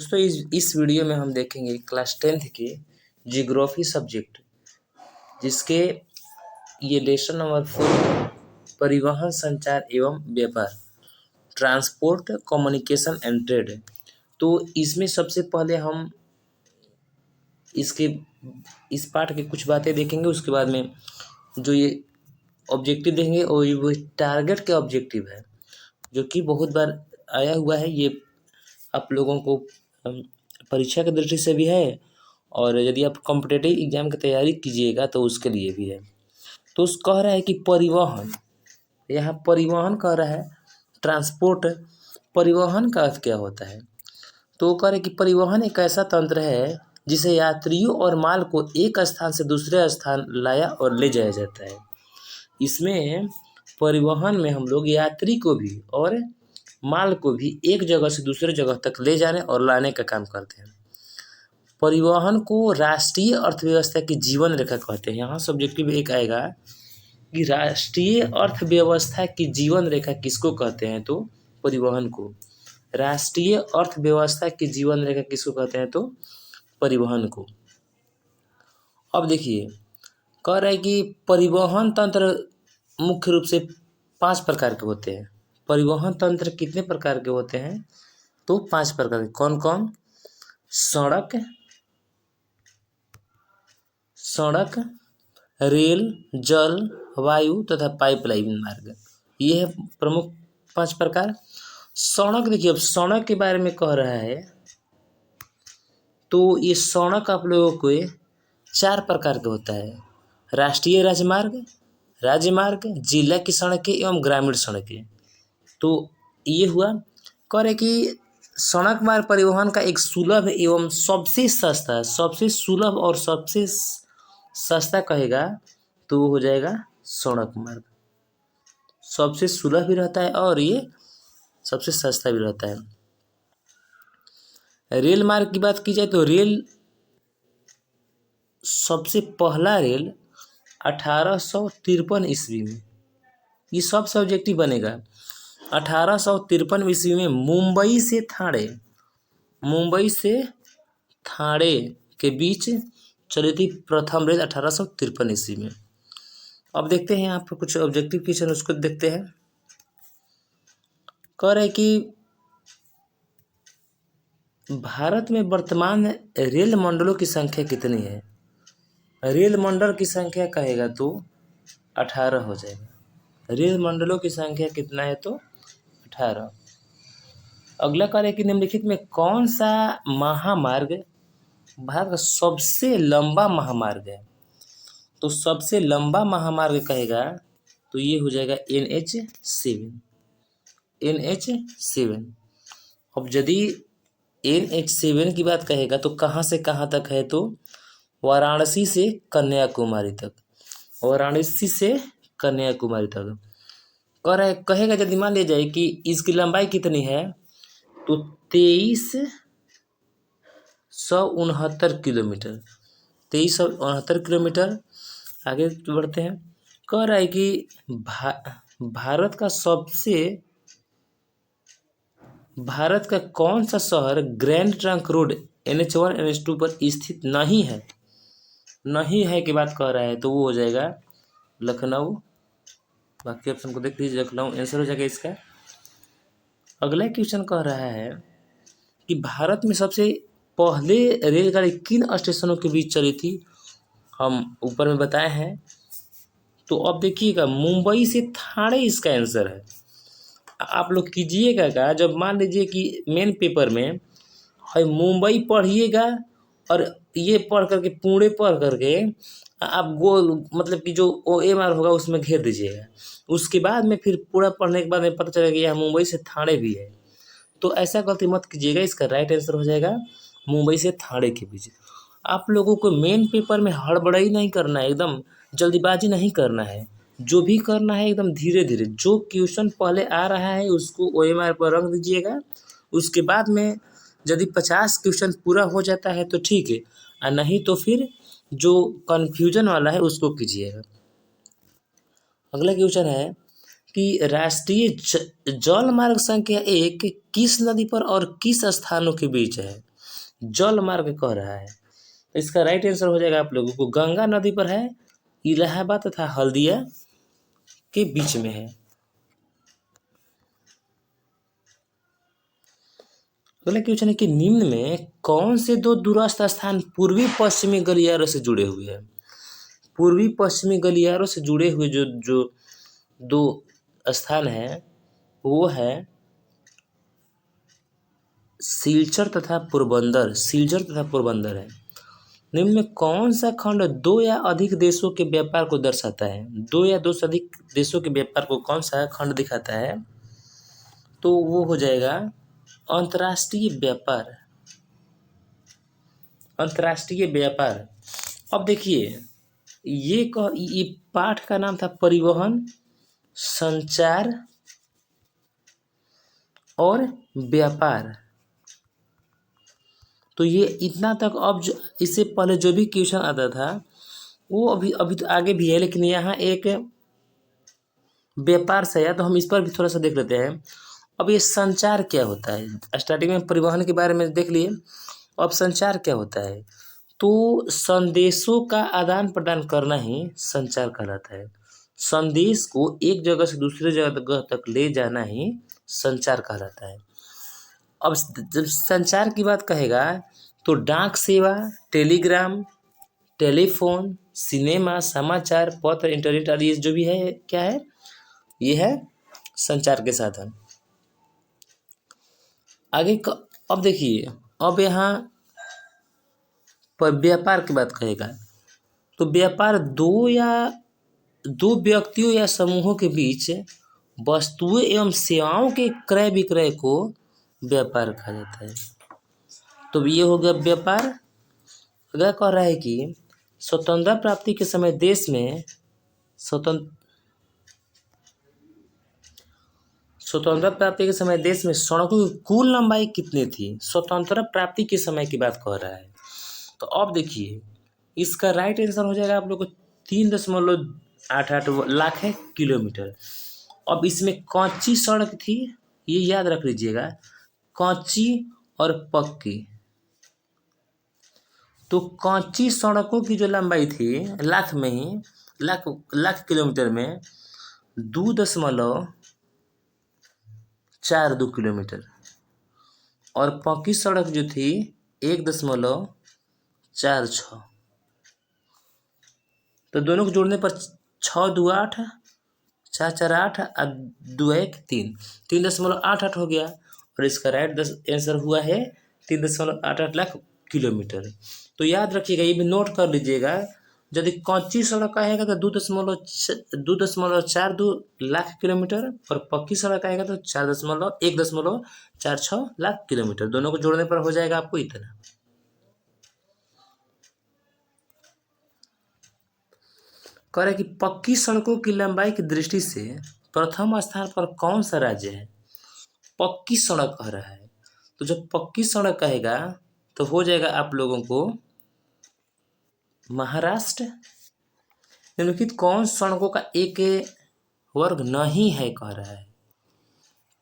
दोस्तों इस वीडियो में हम देखेंगे क्लास 10th के जियोग्राफी सब्जेक्ट जिसके ये लेसन नंबर 4 परिवहन संचार एवं व्यापार ट्रांसपोर्ट कम्युनिकेशन एंड ट्रेड। तो इसमें सबसे पहले हम इस पार्ट के कुछ बातें देखेंगे। उसके बाद में जो ये ऑब्जेक्टिव देखेंगे और ये वो टारगेट के ऑब्जेक्टिव है जो कि बहुत बार आया हुआ है। ये आप लोगों को परीक्षा की दृष्टि से भी है और यदि आप कॉम्पिटिटिव एग्जाम की तैयारी कीजिएगा तो उसके लिए भी है। तो उस कह रहा है कि परिवहन, यहाँ परिवहन कह रहा है ट्रांसपोर्ट। परिवहन का अर्थ क्या होता है? तो कह रहे कि परिवहन एक ऐसा तंत्र है जिसे यात्रियों और माल को एक स्थान से दूसरे स्थान लाया और ले जाया जाता है। इसमें परिवहन में हम लोग यात्री को भी और माल को भी एक जगह से दूसरे जगह तक ले जाने और लाने का काम करते हैं। परिवहन को राष्ट्रीय अर्थव्यवस्था की जीवन रेखा कहते हैं। यहाँ सब्जेक्टिव एक आएगा कि राष्ट्रीय अर्थव्यवस्था की जीवन रेखा किसको कहते हैं? तो परिवहन को। राष्ट्रीय अर्थव्यवस्था की जीवन रेखा किसको कहते हैं? तो परिवहन को। अब देखिए कह रहा है कि परिवहन तंत्र मुख्य रूप से 5 प्रकार के होते हैं। परिवहन तंत्र कितने प्रकार के होते हैं? तो 5 प्रकार के। कौन कौन? सड़क, रेल, जल, वायु तथा पाइपलाइन मार्ग, ये है प्रमुख 5 प्रकार। सड़क, देखिए अब सड़क के बारे में कह रहा है तो ये सड़क आप लोगों को 4 प्रकार के होता है। राष्ट्रीय राजमार्ग, जिला की सड़कें एवं ग्रामीण सड़कें। तो ये हुआ। कह रहे कि सड़क मार्ग परिवहन का एक सुलभ एवं सबसे सुलभ और सबसे सस्ता कहेगा तो वो हो जाएगा सड़क मार्ग। सबसे सुलभ भी रहता है और ये सबसे सस्ता भी रहता है। रेल मार्ग की बात की जाए तो सबसे पहला रेल 1853 ईस्वी में, ये सब सब्जेक्टिव बनेगा। 1853 ईस्वी में मुंबई से थाने के बीच चली थी प्रथम रेल 1853 ईस्वी में। अब देखते हैं यहाँ पर कुछ ऑब्जेक्टिव क्वेश्चन, उसको देखते हैं। कह रहे कि भारत में वर्तमान रेल मंडलों की संख्या कितनी है? रेल मंडल की संख्या कहेगा तो 18 हो जाएगा। रेल मंडलों की संख्या कितना है? तो 18। अगला कह रहे कि निम्नलिखित में कौन सा महामार्ग भारत का सबसे लंबा महामार्ग है? तो सबसे लंबा महामार्ग कहेगा तो ये हो जाएगा NH7। अब यदि NH7 की बात कहेगा तो कहाँ से कहाँ तक है? तो वाराणसी से कन्याकुमारी तक। कहेगा यदि मान लिया जाए कि इसकी लंबाई कितनी है तो 2369 किलोमीटर। 2369 किलोमीटर। आगे बढ़ते हैं। कह रहा है कि भारत का कौन सा शहर grand trunk road NH1 NH2 पर स्थित नहीं है की बात कह रहा है तो वो हो जाएगा लखनऊ। बाकी ऑप्शन को देख लीजिए, लखनऊ आंसर हो जाएगा इसका। अगला क्वेश्चन कह रहा है कि भारत में सबसे पहले रेलगाड़ी किन स्टेशनों के बीच चली थी? हम ऊपर में बताए हैं। तो अब देखिएगा मुंबई से ठाणे इसका आंसर है। आप लोग कीजिएगा क्या, जब मान लीजिए कि मेन पेपर में है मुंबई पढ़िएगा और ये पढ़ करके पुणे पढ़ करके आप गोल मतलब कि जो OMR होगा उसमें घेर दीजिएगा। उसके बाद में फिर पूरा पढ़ने के बाद में पता चलेगा कि यहाँ मुंबई से ठाणे भी है। तो ऐसा गलती मत कीजिएगा। इसका राइट आंसर हो जाएगा मुंबई से ठाणे के बीच। आप लोगों को मेन पेपर में हड़बड़ाई नहीं करना है, एकदम जल्दीबाजी नहीं करना है। जो भी करना है एकदम धीरे धीरे, जो क्वेश्चन पहले आ रहा है उसको OMR पर रख दीजिएगा। उसके बाद में यदि 50 क्वेश्चन पूरा हो जाता है तो ठीक है, और नहीं तो फिर जो कन्फ्यूजन वाला है उसको कीजिएगा। अगला क्वेश्चन है कि राष्ट्रीय जल मार्ग संख्या 1 किस नदी पर और किस स्थानों के बीच है? जल मार्ग कह रहा है। तो इसका राइट आंसर हो जाएगा आप लोगों को गंगा नदी पर है, इलाहाबाद तथा हल्दिया के बीच में है। अगला क्वेश्चन है कि निम्न में कौन से दो दूरस्थ स्थान पूर्वी पश्चिमी गलियारों से जुड़े हुए हैं। पूर्वी पश्चिमी गलियारों से जुड़े हुए जो जो दो स्थान है वो है सिलचर तथा पोरबंदर। सिलचर तथा पोरबंदर है। निम्न में कौन सा खंड दो या अधिक देशों के व्यापार को दर्शाता है। दो या दो से अधिक देशों के व्यापार को कौन सा खंड दिखाता है, तो वो हो जाएगा अंतर्राष्ट्रीय व्यापार। अंतर्राष्ट्रीय व्यापार। अब देखिए ये पाठ का नाम था परिवहन, संचार और व्यापार। तो ये इतना तक अब जो इससे पहले जो भी क्वेश्चन आता था वो अभी तो आगे भी है, लेकिन यहाँ एक व्यापार से है तो हम इस पर भी थोड़ा सा देख लेते हैं। अब ये संचार क्या होता है। स्टार्टिंग में परिवहन के बारे में देख लिए, अब संचार क्या होता है। तो संदेशों का आदान प्रदान करना ही संचार कहलाता है। संदेश को एक जगह से दूसरे जगह तक ले जाना ही संचार कहलाता है। अब जब संचार की बात कहेगा तो डाक सेवा, टेलीग्राम, टेलीफोन, सिनेमा, समाचार पत्र, इंटरनेट आदि ये जो भी है क्या है, ये है संचार के साधन। आगे अब देखिए, अब यहाँ पर व्यापार की बात कहेगा तो व्यापार दो व्यक्तियों या समूहों के बीच वस्तुएं एवं सेवाओं के क्रय विक्रय को व्यापार कहा जाता है। तो ये हो गया व्यापार। अगर कह रहा है कि स्वतंत्रता प्राप्ति के समय देश में स्वतंत्रता प्राप्ति के समय देश में सड़कों की कुल लंबाई कितनी थी। स्वतंत्रता प्राप्ति के समय की बात कह रहा है। तो अब देखिए इसका राइट आंसर हो जाएगा आप लोग को 3.88 लाख है किलोमीटर। अब इसमें कच्ची सड़क थी, ये याद रख लीजिएगा, कच्ची और पक्की। तो कच्ची सड़कों की जो लंबाई थी लाख में ही लाख किलोमीटर में 2.42 किलोमीटर, और पक्की सड़क जो थी 1.46। तो दोनों को जोड़ने पर 6 2 8 4 4 8 और 2 1 3 3.88 हो गया। और इसका राइट आंसर हुआ है 3.88 लाख किलोमीटर। तो याद रखिएगा, ये भी नोट कर लीजिएगा, यदि कच्ची सड़क आएगा तो 2.42 लाख किलोमीटर और पक्की सड़क आएगा तो 1.46 लाख किलोमीटर। दोनों को जोड़ने पर हो जाएगा आपको इतना। कह रहे कि पक्की सड़कों की लंबाई की दृष्टि से प्रथम स्थान पर कौन सा राज्य है। पक्की सड़क कह रहा है, तो जब पक्की सड़क कहेगा तो हो जाएगा आप लोगों को महाराष्ट्र। निम्नलिखित कौन सड़कों का एक वर्ग नहीं है कह रहा है।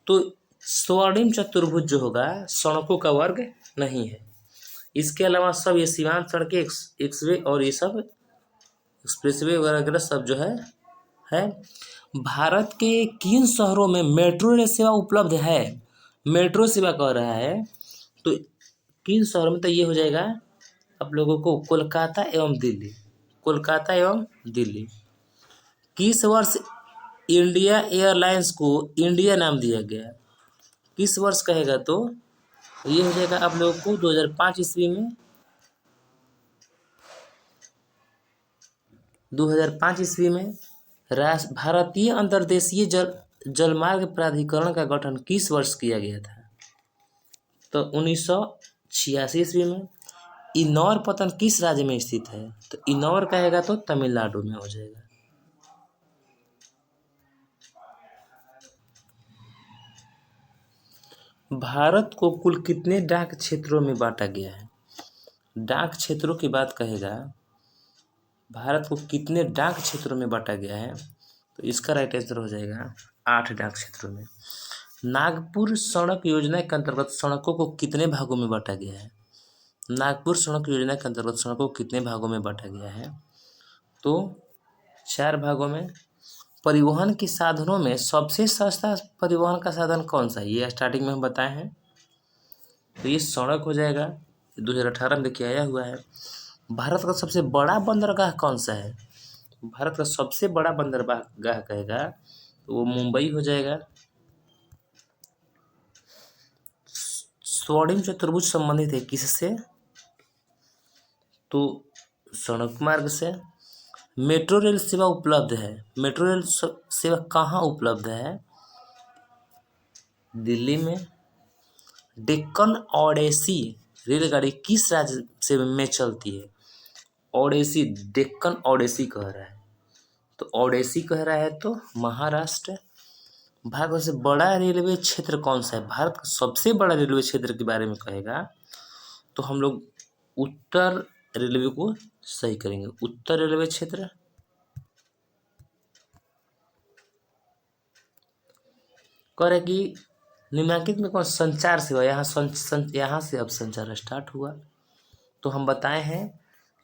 तो स्वर्णिम चतुर्भुज जो होगा सड़कों का वर्ग नहीं है। इसके अलावा सब ये सीमांत सड़कें, एक्सवे और ये सब एक्सप्रेसवे वगैरह सब जो है। भारत के किन शहरों में मेट्रो रेल सेवा उपलब्ध है। मेट्रो सेवा कह रहा है तो किन शहरों में, तो ये हो जाएगा आप लोगों को कोलकाता एवं दिल्ली। कोलकाता एवं दिल्ली। किस वर्ष इंडिया एयरलाइंस को इंडिया नाम दिया गया। किस वर्ष कहेगा तो ये हो जाएगा आप लोगों को 2005 ईस्वी में। 2005 ईस्वी में भारतीय अंतर्देशीय जलमार्ग प्राधिकरण का गठन किस वर्ष किया गया था। तो 1986 ईस्वी में। इनौर पत्तन किस राज्य में स्थित है। तो इनौर कहेगा तो तमिलनाडु में हो जाएगा। भारत को कुल कितने डाक क्षेत्रों में बांटा गया है। डाक क्षेत्रों की बात कहेगा, भारत को कितने डाक क्षेत्रों में बांटा गया है, तो इसका राइट आंसर हो जाएगा 8 डाक क्षेत्रों में। नागपुर सड़क योजना के अंतर्गत सड़कों को कितने भागों में बांटा गया है। नागपुर सड़क योजना के अंतर्गत सड़कों को कितने भागों में बांटा गया है? तो 4 भागों में। परिवहन के साधनों में सबसे सस्ता परिवहन का साधन कौन सा है? ये स्टार्टिंग में हम बताए हैं, तो ये सड़क हो जाएगा। 2018 में देखिए आया हुआ है। भारत का सबसे बड़ा बंदरगाह कौन सा है? भारत का सबसे बड़ा बंदरगाह कहेगा तो वो मुंबई हो जाएगा। स्वर्णिम चतुर्भुज संबंधित है किससे? तो सड़क मार्ग से। मेट्रो रेल सेवा उपलब्ध है। मेट्रो रेल सेवा कहाँ उपलब्ध है? दिल्ली में। डेक्कन ओडेसी रेलगाड़ी किस राज्य से में चलती है? ओडेसी, डेक्कन ओडेसी कह रहा है, तो ओडेसी कह रहा है तो महाराष्ट्र। भारत का सबसे बड़ा रेलवे क्षेत्र कौन सा है? भारत का सबसे बड़ा रेलवे क्षेत्र के बारे में कहेगा तो हम लोग उत्तर रेलवे को सही करेंगे। उत्तर रेलवे क्षेत्र। कह रहे कि निम्नलिखित में कौन संचार सेवा, यहाँ से अब संचार स्टार्ट हुआ। तो हम बताए हैं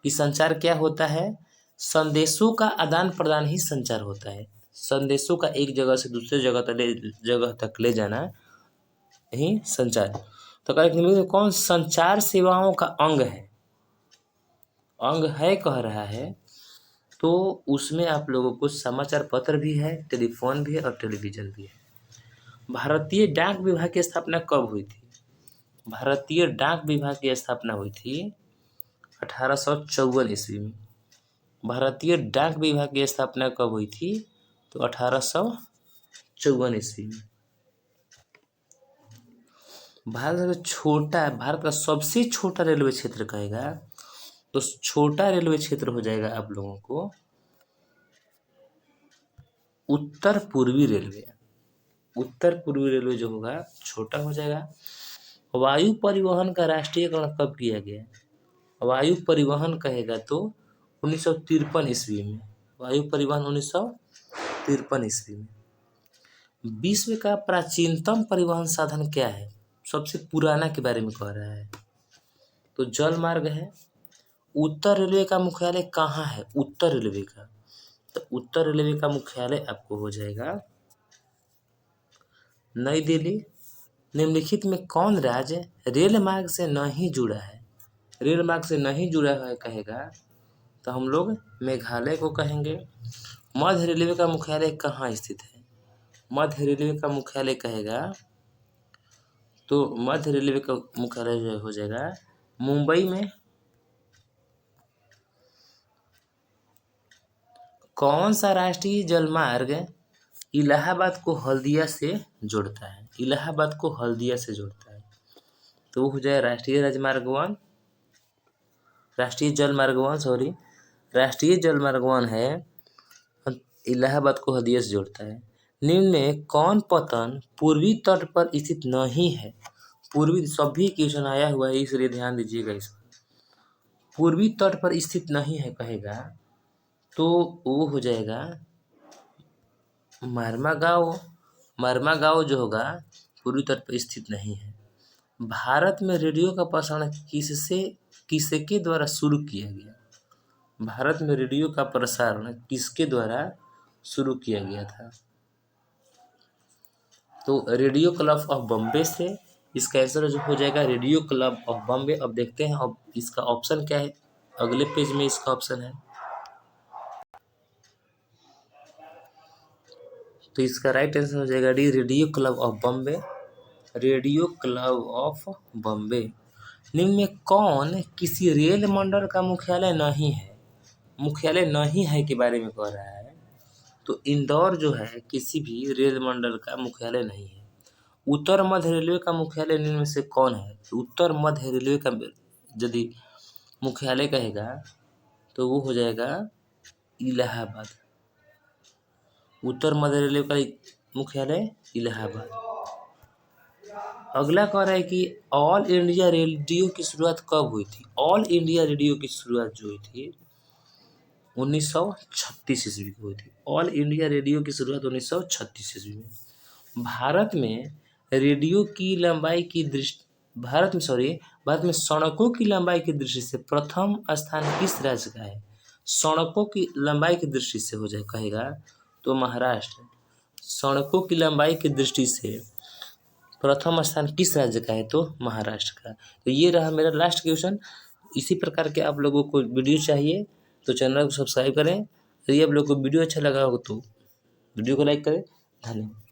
कि संचार क्या होता है? संदेशों का आदान प्रदान ही संचार होता है। संदेशों का एक जगह से दूसरे जगह तक ले जाना ही संचार। तो निम्नलिखित में कौन संचार सेवाओं का अंग है? अंग है कह रहा है तो उसमें आप लोगों को समाचार पत्र भी है, टेलीफोन भी है और टेलीविजन भी है। भारतीय डाक विभाग की स्थापना कब हुई थी? भारतीय डाक विभाग की स्थापना हुई थी 1854 ईस्वी में। भारतीय डाक विभाग की स्थापना कब हुई थी? तो 1854 ईस्वी में। भारत का सबसे छोटा रेलवे क्षेत्र कहेगा तो छोटा रेलवे क्षेत्र हो जाएगा आप लोगों को उत्तर पूर्वी रेलवे। उत्तर पूर्वी रेलवे जो होगा छोटा हो जाएगा। वायु परिवहन का राष्ट्रीयकरण कब किया गया? वायु परिवहन कहेगा तो 1953 ईस्वी में। वायु परिवहन 1953 ईस्वी में। विश्व का प्राचीनतम परिवहन साधन क्या है? सबसे पुराना के बारे में कह रहा है तो जल मार्ग है। उत्तर रेलवे का मुख्यालय कहाँ है? उत्तर रेलवे का, तो उत्तर रेलवे का मुख्यालय आपको हो जाएगा नई दिल्ली। निम्नलिखित में कौन राज्य रेल मार्ग से नहीं जुड़ा है? रेल मार्ग से नहीं जुड़ा है कहेगा तो हम लोग मेघालय को कहेंगे। मध्य रेलवे का मुख्यालय कहाँ स्थित है? मध्य रेलवे का मुख्यालय कहेगा तो मध्य रेलवे का मुख्यालय जो हो जाएगा मुंबई में। कौन सा राष्ट्रीय जलमार्ग इलाहाबाद को हल्दिया से जोड़ता है? इलाहाबाद को हल्दिया से जोड़ता है तो वो हो जाए राष्ट्रीय जलमार्ग 1 है, इलाहाबाद को हल्दिया से जोड़ता है। निम्न में कौन पतन पूर्वी तट पर स्थित नहीं है? पूर्वी सभी क्वेश्चन आया हुआ है इसलिए ध्यान दीजिएगा इस पर। पूर्वी तट पर स्थित नहीं है कहेगा तो वो हो जाएगा मरमा गाँव जो होगा पूर्वी तट पर स्थित नहीं है। भारत में रेडियो का प्रसारण किसके द्वारा शुरू किया गया? भारत में रेडियो का प्रसारण किसके द्वारा शुरू किया गया था? तो रेडियो क्लब ऑफ बॉम्बे से। इसका आंसर जो हो जाएगा रेडियो क्लब ऑफ बॉम्बे। अब देखते हैं अब इसका ऑप्शन क्या है, अगले पेज में इसका ऑप्शन है। तो इसका राइट आंसर हो जाएगा D, radio club of Bombay. Radio club of Bombay. निम्न में कौन किसी रेल मंडल का मुख्यालय नहीं है? मुख्यालय नहीं है के बारे में कह रहा है तो इंदौर जो है किसी भी रेल मंडल का मुख्यालय नहीं है। उत्तर मध्य रेलवे का मुख्यालय निम्न में से कौन है? उत्तर मध्य रेलवे का यदि मुख्यालय कहेगा तो वो हो जाएगा इलाहाबाद। उत्तर मध्य रेलवे का मुख्यालय इलाहाबाद। अगला कह रहा है कि ऑल इंडिया रेडियो की शुरुआत कब हुई थी? ऑल इंडिया रेडियो की शुरुआत जो हुई थी 1936 ईस्वी को हुई थी। ऑल इंडिया रेडियो की शुरुआत 1936 ईस्वी में। भारत में बाद में सड़कों की लंबाई की दृष्टि से प्रथम स्थान किस राज्य का है? सड़कों की लंबाई की दृष्टि से हो जाए कहेगा तो महाराष्ट्र। सड़कों की लंबाई की दृष्टि से प्रथम स्थान किस राज्य का है? तो महाराष्ट्र का। तो ये रहा मेरा लास्ट क्वेश्चन। इसी प्रकार के आप लोगों को वीडियो चाहिए तो चैनल को सब्सक्राइब करें। यदि आप लोगों को वीडियो अच्छा लगा हो तो वीडियो को लाइक करें। धन्यवाद।